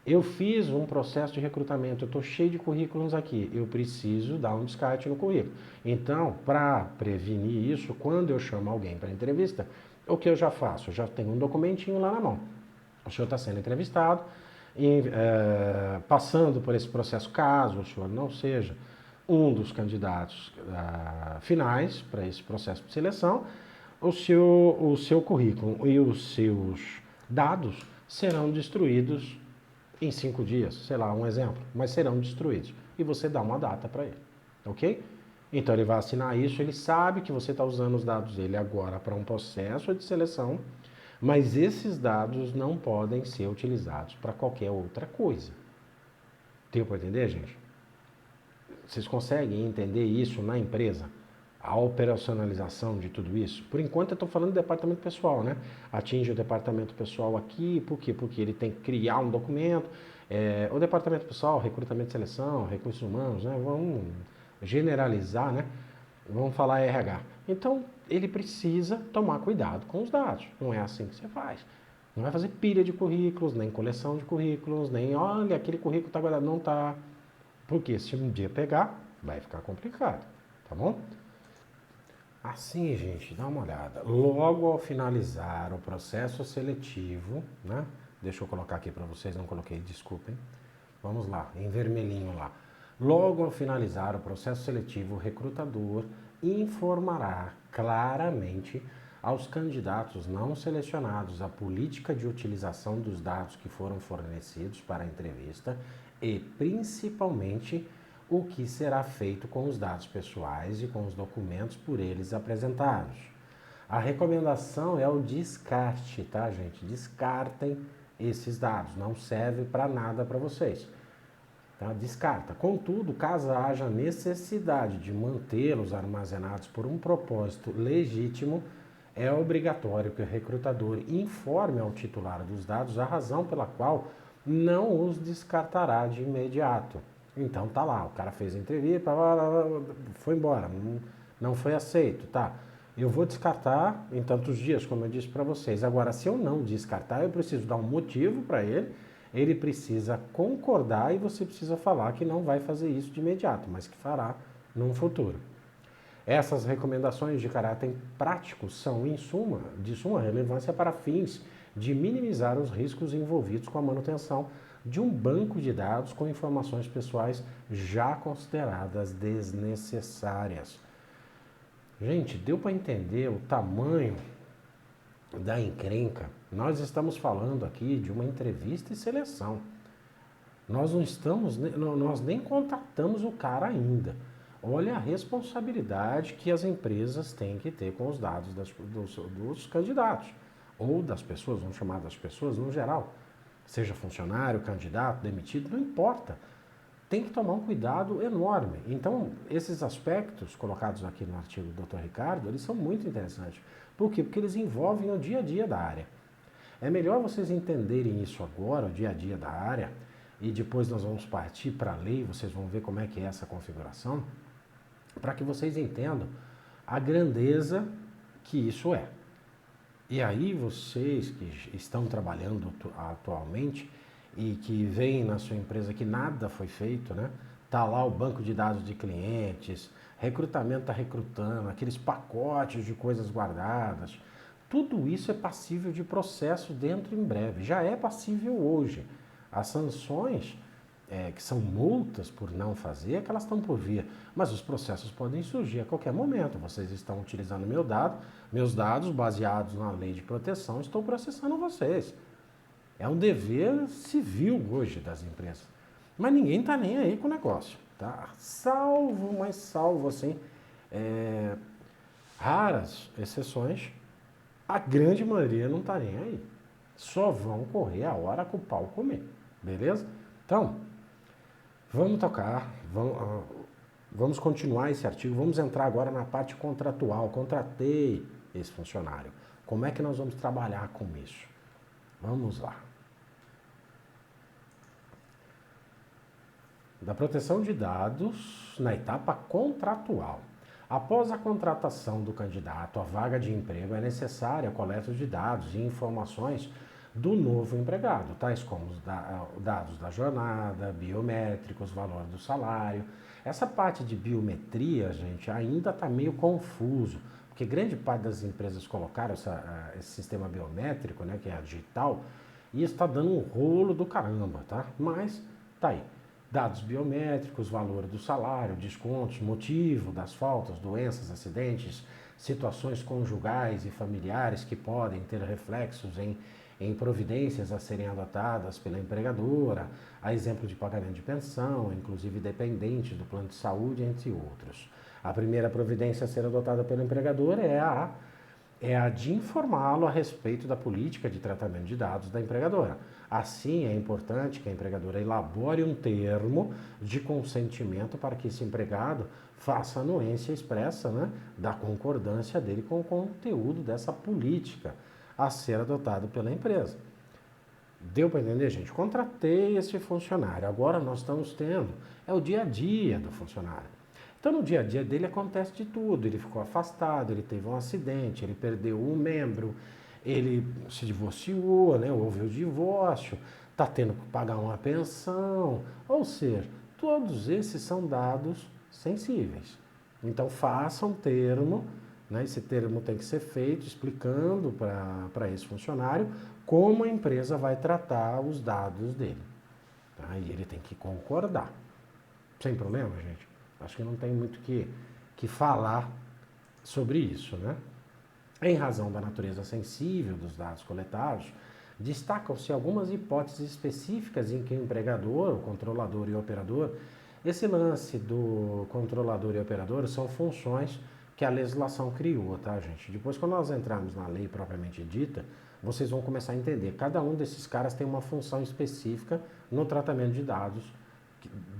Eu fiz um processo de recrutamento, eu estou cheio de currículos aqui, eu preciso dar um descarte no currículo. Então, para prevenir isso, quando eu chamo alguém para entrevista, o que eu já faço? Eu já tenho um documentinho lá na mão. O senhor está sendo entrevistado, passando por esse processo, caso o senhor não seja um dos candidatos finais para esse processo de seleção, o seu currículo e os seus dados serão destruídos em 5 dias, sei lá, um exemplo, mas serão destruídos. E você dá uma data para ele, ok? Então ele vai assinar isso, ele sabe que você está usando os dados dele agora para um processo de seleção, mas esses dados não podem ser utilizados para qualquer outra coisa. Deu para entender, gente? Vocês conseguem entender isso na empresa? A operacionalização de tudo isso? Por enquanto eu estou falando do departamento pessoal, né? Atinge o departamento pessoal aqui, por quê? Porque ele tem que criar um documento. O departamento pessoal, recrutamento e seleção, recursos humanos, né? Vamos generalizar, né? Vamos falar RH. Então, ele precisa tomar cuidado com os dados. Não é assim que você faz. Não vai fazer pilha de currículos, nem coleção de currículos, nem, olha, aquele currículo está guardado. Não está. Porque se um dia pegar, vai ficar complicado. Tá bom? Assim, gente, dá uma olhada. Logo ao finalizar o processo seletivo, né? Deixa eu colocar aqui para vocês, não coloquei, desculpem. Vamos lá, em vermelhinho lá. Logo ao finalizar o processo seletivo, o recrutador informará claramente aos candidatos não selecionados a política de utilização dos dados que foram fornecidos para a entrevista e, principalmente, o que será feito com os dados pessoais e com os documentos por eles apresentados. A recomendação é o descarte, tá, gente? Descartem esses dados, não serve para nada para vocês. Tá? Descarta. Contudo, caso haja necessidade de mantê-los armazenados por um propósito legítimo, é obrigatório que o recrutador informe ao titular dos dados a razão pela qual não os descartará de imediato. Então tá lá, o cara fez a entrevista, foi embora, não foi aceito, tá? Eu vou descartar em tantos dias, como eu disse para vocês. Agora, se eu não descartar, eu preciso dar um motivo para ele precisa concordar e você precisa falar que não vai fazer isso de imediato, mas que fará num futuro. Essas recomendações de caráter prático são, de suma relevância para fins de minimizar os riscos envolvidos com a manutenção de um banco de dados com informações pessoais já consideradas desnecessárias. Gente, deu para entender o tamanho da encrenca? Nós estamos falando aqui de uma entrevista e seleção. Nós nós nem contratamos o cara ainda. Olha a responsabilidade que as empresas têm que ter com os dados dos candidatos, ou das pessoas, vamos chamar das pessoas no geral. Seja funcionário, candidato, demitido, não importa. Tem que tomar um cuidado enorme. Então, esses aspectos colocados aqui no artigo do Dr. Ricardo, eles são muito interessantes. Por quê? Porque eles envolvem o dia a dia da área. É melhor vocês entenderem isso agora, o dia a dia da área, e depois nós vamos partir para a lei, vocês vão ver como é que é essa configuração, para que vocês entendam a grandeza que isso é. E aí vocês que estão trabalhando atualmente e que veem na sua empresa que nada foi feito, né? Tá lá o banco de dados de clientes, recrutamento está recrutando, aqueles pacotes de coisas guardadas, tudo isso é passível de processo dentro em breve, já é passível hoje. As sanções, que são multas por não fazer, é que elas estão por vir, mas os processos podem surgir a qualquer momento. Vocês estão utilizando meus dados baseados na lei de proteção, estou processando vocês. É um dever civil hoje das empresas. Mas ninguém está nem aí com o negócio. Tá? Salvo assim, raras exceções, a grande maioria não está nem aí. Só vão correr a hora que o pau comer. Beleza? Então, vamos tocar, vamos continuar esse artigo, vamos entrar agora na parte contratual. Contratei esse funcionário. Como é que nós vamos trabalhar com isso? Vamos lá. Da proteção de dados na etapa contratual. Após a contratação do candidato à vaga de emprego, é necessária a coleta de dados e informações do novo empregado, tais como os dados da jornada, biométricos, valor do salário. Essa parte de biometria, gente, ainda está meio confuso, porque grande parte das empresas colocaram esse sistema biométrico, né, que é digital, e está dando um rolo do caramba, tá? Mas tá aí. Dados biométricos, valor do salário, descontos, motivo das faltas, doenças, acidentes, situações conjugais e familiares que podem ter reflexos em providências a serem adotadas pela empregadora, a exemplo de pagamento de pensão, inclusive dependentes do plano de saúde, entre outros. A primeira providência a ser adotada pela empregadora é a de informá-lo a respeito da política de tratamento de dados da empregadora. Assim, é importante que a empregadora elabore um termo de consentimento para que esse empregado faça anuência expressa, né, da concordância dele com o conteúdo dessa política a ser adotado pela empresa. Deu para entender, gente? Contratei esse funcionário, agora nós estamos tendo, é o dia a dia do funcionário. Então, no dia a dia dele acontece de tudo, ele ficou afastado, ele teve um acidente, ele perdeu um membro, ele se divorciou, né? Houve o divórcio, está tendo que pagar uma pensão, ou seja, todos esses são dados sensíveis. Então, faça um termo, né? Esse termo tem que ser feito explicando para esse funcionário como a empresa vai tratar os dados dele. Tá? E ele tem que concordar. Sem problema, gente? Acho que não tem muito que falar sobre isso, né? Em razão da natureza sensível dos dados coletados, destacam-se algumas hipóteses específicas em que o empregador, o controlador e o operador, esse lance do controlador e operador são funções que a legislação criou, tá, gente? Depois, quando nós entrarmos na lei propriamente dita, vocês vão começar a entender. Cada um desses caras tem uma função específica no tratamento de dados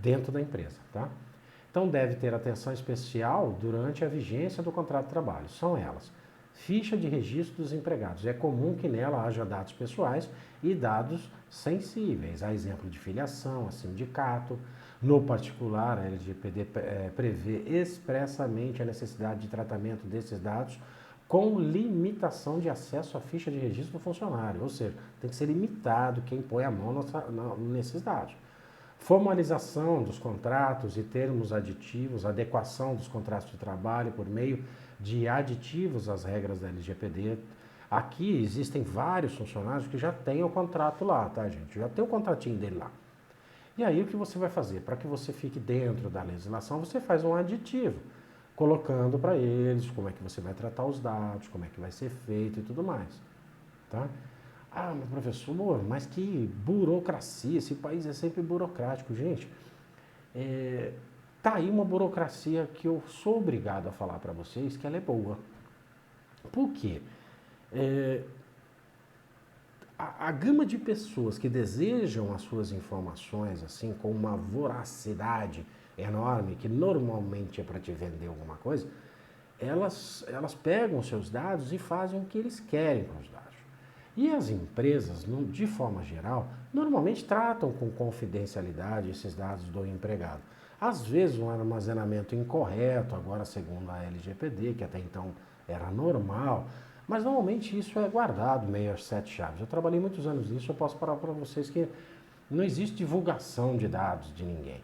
dentro da empresa, tá? Então deve ter atenção especial durante a vigência do contrato de trabalho. São elas: ficha de registro dos empregados. É comum que nela haja dados pessoais e dados sensíveis, a exemplo de filiação, a sindicato. No particular, a LGPD prevê expressamente a necessidade de tratamento desses dados com limitação de acesso à ficha de registro do funcionário, ou seja, tem que ser limitado quem põe a mão nesses dados. Formalização dos contratos e termos aditivos, adequação dos contratos de trabalho por meio de aditivos às regras da LGPD. Aqui existem vários funcionários que já têm o contrato lá, tá, gente? Já tem o contratinho dele lá. E aí o que você vai fazer? Para que você fique dentro da legislação, você faz um aditivo, colocando para eles como é que você vai tratar os dados, como é que vai ser feito e tudo mais, tá? Ah, mas professor, mas que burocracia, esse país é sempre burocrático. Gente, tá aí uma burocracia que eu sou obrigado a falar para vocês que ela é boa. Por quê? A gama de pessoas que desejam as suas informações assim com uma voracidade enorme, que normalmente é para te vender alguma coisa, elas pegam seus dados e fazem o que eles querem com os dados. E as empresas, de forma geral, normalmente tratam com confidencialidade esses dados do empregado. Às vezes um armazenamento incorreto, agora segundo a LGPD, que até então era normal, mas normalmente isso é guardado meio às 7 chaves. Eu trabalhei muitos anos nisso, eu posso falar para vocês que não existe divulgação de dados de ninguém.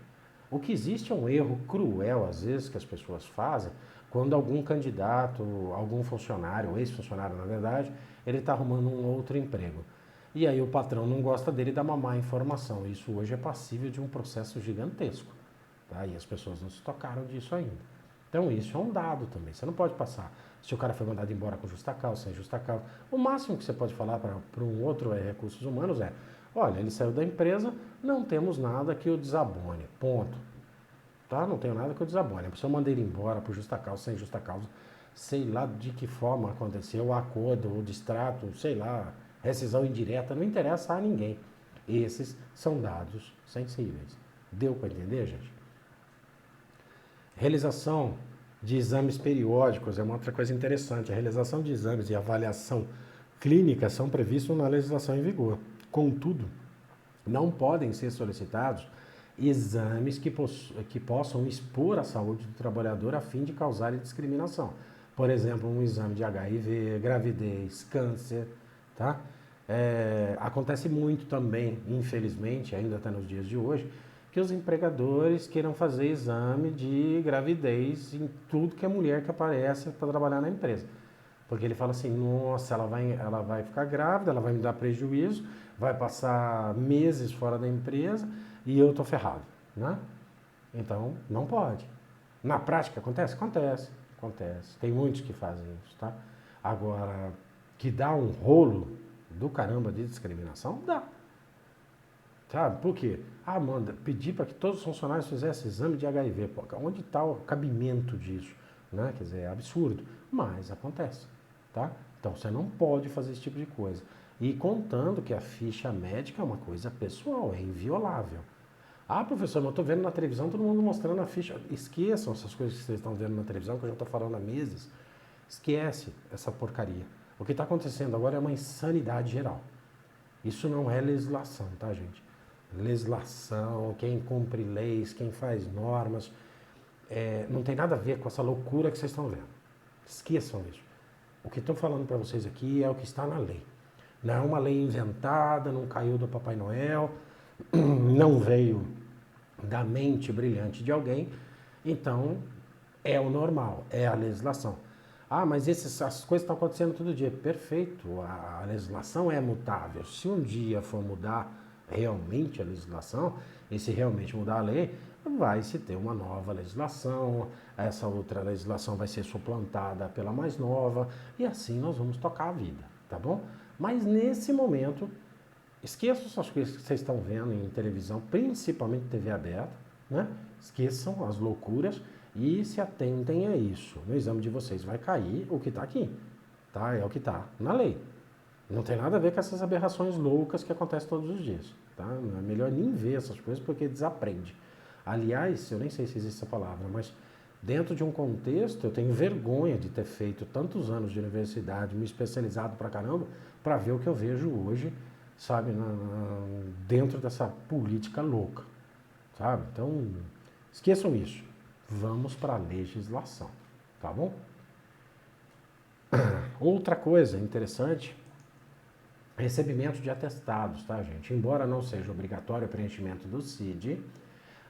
O que existe é um erro cruel, às vezes, que as pessoas fazem, quando algum candidato, algum funcionário, ex-funcionário na verdade, ele está arrumando um outro emprego. E aí o patrão não gosta dele e dá uma má informação. Isso hoje é passível de um processo gigantesco. Tá? E as pessoas não se tocaram disso ainda. Então isso é um dado também. Você não pode passar se o cara foi mandado embora com justa causa, sem justa causa. O máximo que você pode falar para um outro recursos humanos é: olha, ele saiu da empresa, não temos nada que o desabone. Ponto. Tá? Não tenho nada que o desabone. Se eu mandei ele embora por justa causa, sem justa causa, sei lá de que forma aconteceu o acordo, o distrato, sei lá, rescisão indireta, não interessa a ninguém. Esses são dados sensíveis. Deu para entender, gente? Realização de exames periódicos é uma outra coisa interessante. A realização de exames de avaliação clínica são previstos na legislação em vigor. Contudo, não podem ser solicitados exames que possam expor a saúde do trabalhador a fim de causar discriminação. Por exemplo, um exame de HIV, gravidez, câncer, tá? Acontece muito também, infelizmente, ainda até nos dias de hoje, que os empregadores queiram fazer exame de gravidez em tudo que é mulher que aparece para trabalhar na empresa. Porque ele fala assim: nossa, ela vai ficar grávida, ela vai me dar prejuízo, vai passar meses fora da empresa e eu estou ferrado, né? Então, não pode. Na prática acontece? Acontece. Tem muitos que fazem isso, tá? Agora, que dá um rolo do caramba de discriminação, dá. Sabe? Por quê? Ah, manda, pedir para que todos os funcionários fizessem exame de HIV. Pô, onde está o cabimento disso? Né? Quer dizer, é absurdo. Mas acontece, tá? Então, você não pode fazer esse tipo de coisa. E contando que a ficha médica é uma coisa pessoal, é inviolável. Ah, professor, mas eu estou vendo na televisão todo mundo mostrando a ficha. Esqueçam essas coisas que vocês estão vendo na televisão, que eu já estou falando há meses. Esquece essa porcaria. O que está acontecendo agora é uma insanidade geral. Isso não é legislação, tá, gente? Legislação, quem cumpre leis, quem faz normas, não tem nada a ver com essa loucura que vocês estão vendo. Esqueçam isso. O que estou falando para vocês aqui é o que está na lei. Não é uma lei inventada, não caiu do Papai Noel, não veio da mente brilhante de alguém, então é o normal, é a legislação. Ah, mas essas coisas estão acontecendo todo dia. Perfeito, a legislação é mutável. Se um dia for mudar realmente a legislação, e se realmente mudar a lei, vai se ter uma nova legislação, essa outra legislação vai ser suplantada pela mais nova, e assim nós vamos tocar a vida, tá bom? Mas nesse momento, esqueçam essas coisas que vocês estão vendo em televisão, principalmente TV aberta, né? Esqueçam as loucuras e se atentem a isso. No exame de vocês vai cair o que está aqui, tá? É o que está na lei. Não tem nada a ver com essas aberrações loucas que acontecem todos os dias. Tá? É melhor nem ver essas coisas porque desaprende. Aliás, eu nem sei se existe essa palavra, mas dentro de um contexto, eu tenho vergonha de ter feito tantos anos de universidade, me especializado pra caramba, para ver o que eu vejo hoje, sabe, dentro dessa política louca, sabe? Então, esqueçam isso. Vamos para a legislação, tá bom? Outra coisa interessante, recebimento de atestados, tá, gente? Embora não seja obrigatório o preenchimento do CID,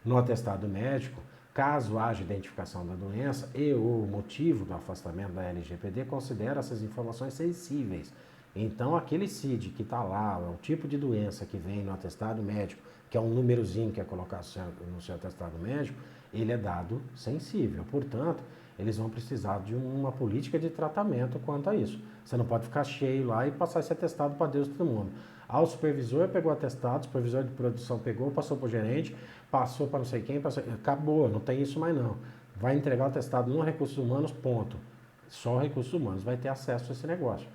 no atestado médico, caso haja identificação da doença e o motivo do afastamento da LGPD, considera essas informações sensíveis. Então, aquele CID que está lá, o tipo de doença que vem no atestado médico, que é um númerozinho que é colocado no seu atestado médico, ele é dado sensível. Portanto, eles vão precisar de uma política de tratamento quanto a isso. Você não pode ficar cheio lá e passar esse atestado para Deus e todo mundo. Ah, o supervisor pegou o atestado, o supervisor de produção pegou, passou para o gerente, passou para não sei quem, acabou, não tem isso mais não. Vai entregar o atestado no Recursos Humanos, ponto. Só Recursos Humanos vai ter acesso a esse negócio.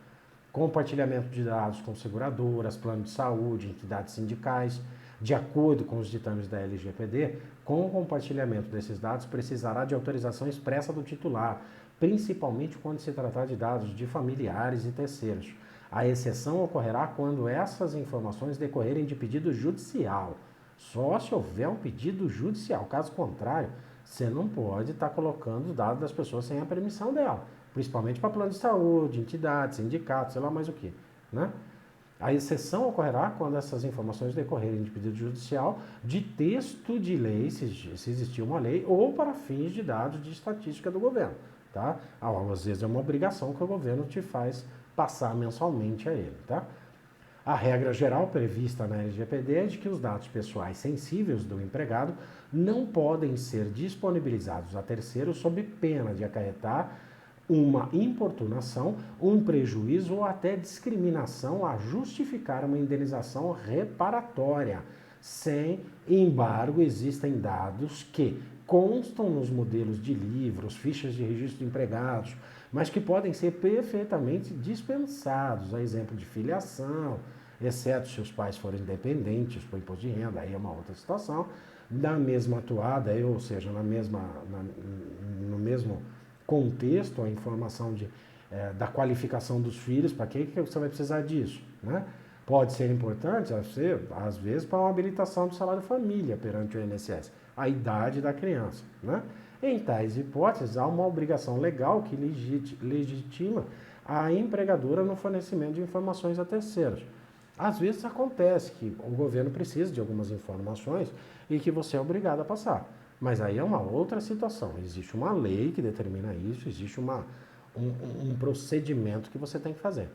Compartilhamento de dados com seguradoras, plano de saúde, entidades sindicais, de acordo com os ditames da LGPD, com o compartilhamento desses dados precisará de autorização expressa do titular, principalmente quando se tratar de dados de familiares e terceiros. A exceção ocorrerá quando essas informações decorrerem de pedido judicial. Só se houver um pedido judicial. Caso contrário, você não pode estar colocando dados das pessoas sem a permissão dela. Principalmente para plano de saúde, entidades, sindicatos, sei lá mais o que, né? A exceção ocorrerá quando essas informações decorrerem de pedido judicial, de texto de lei, se existir uma lei, ou para fins de dados de estatística do governo. Tá? Às vezes é uma obrigação que o governo te faz passar mensalmente a ele. Tá? A regra geral prevista na LGPD é de que os dados pessoais sensíveis do empregado não podem ser disponibilizados a terceiros sob pena de acarretar uma importunação, um prejuízo ou até discriminação a justificar uma indenização reparatória. Sem embargo, existem dados que constam nos modelos de livros, fichas de registro de empregados, mas que podem ser perfeitamente dispensados, a exemplo de filiação, exceto se os pais forem dependentes por imposto de renda, aí é uma outra situação, da mesma atuada, ou seja, no mesmo contexto, a informação da qualificação dos filhos, para que você vai precisar disso, né? Pode ser importante, às vezes, para uma habilitação do salário família perante o INSS, a idade da criança, né? Em tais hipóteses, há uma obrigação legal que legitima a empregadora no fornecimento de informações a terceiros. Às vezes acontece que o governo precisa de algumas informações e que você é obrigado a passar. Mas aí é uma outra situação. Existe uma lei que determina isso, existe um procedimento que você tem que fazer.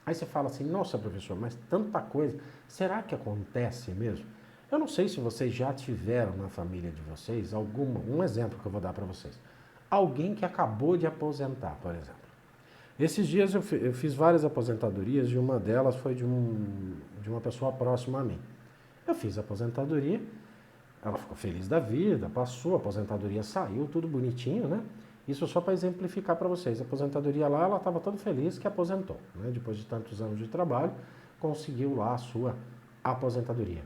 Aí você fala assim, nossa professor, mas tanta coisa, será que acontece mesmo? Eu não sei se vocês já tiveram na família de vocês um exemplo que eu vou dar para vocês. Alguém que acabou de aposentar, por exemplo. Esses dias eu fiz várias aposentadorias e uma delas foi de uma pessoa próxima a mim. Eu fiz a aposentadoria, ela ficou feliz da vida, passou, a aposentadoria saiu, tudo bonitinho, né? Isso só para exemplificar para vocês. A aposentadoria lá, ela estava toda feliz que aposentou, né? Depois de tantos anos de trabalho, conseguiu lá a sua aposentadoria.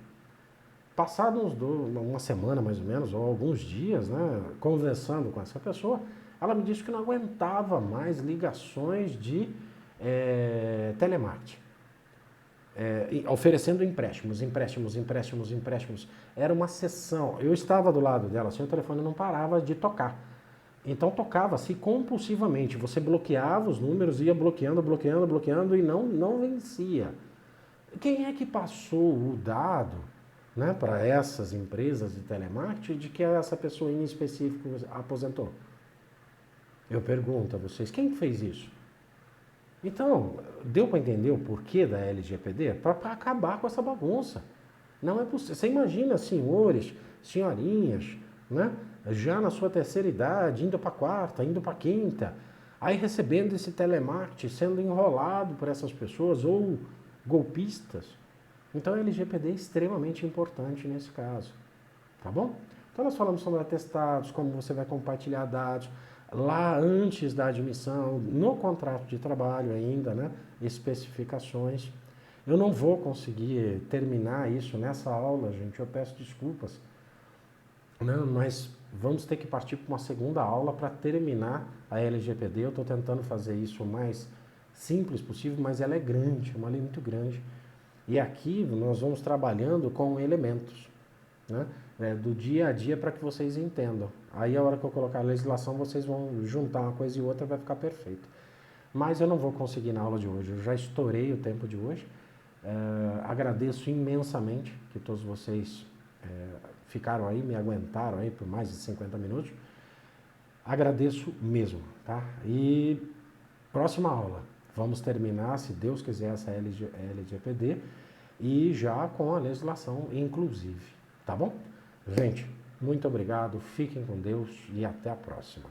Passado uma semana mais ou menos, ou alguns dias, né, conversando com essa pessoa, ela me disse que não aguentava mais ligações de telemarketing. Oferecendo empréstimos. Era uma sessão. Eu estava do lado dela, assim, o telefone não parava de tocar. Então tocava-se compulsivamente. Você bloqueava os números, ia bloqueando e não vencia. Quem é que passou o dado, né, para essas empresas de telemarketing de que essa pessoa em específico aposentou? Eu pergunto a vocês, quem fez isso? Então, deu para entender o porquê da LGPD? Para acabar com essa bagunça. Não é possível. Você imagina senhores, senhorinhas, né, já na sua terceira idade, indo para a quarta, indo para a quinta, aí recebendo esse telemarketing, sendo enrolado por essas pessoas ou golpistas. Então a LGPD é extremamente importante nesse caso, tá bom? Então nós falamos sobre atestados, como você vai compartilhar dados, lá antes da admissão, no contrato de trabalho ainda, né? Especificações. Eu não vou conseguir terminar isso nessa aula, gente, eu peço desculpas. Não, mas vamos ter que partir para uma segunda aula para terminar a LGPD. Eu estou tentando fazer isso o mais simples possível, mas ela é grande, é uma lei muito grande. E aqui nós vamos trabalhando com elementos, né, do dia a dia para que vocês entendam. Aí a hora que eu colocar a legislação, vocês vão juntar uma coisa e outra, vai ficar perfeito. Mas eu não vou conseguir na aula de hoje, eu já estourei o tempo de hoje. Agradeço imensamente que todos vocês ficaram aí, me aguentaram aí por mais de 50 minutos. Agradeço mesmo, tá? E próxima aula, vamos terminar, se Deus quiser, essa LGPD e já com a legislação inclusive, tá bom? Gente, muito obrigado, fiquem com Deus e até a próxima.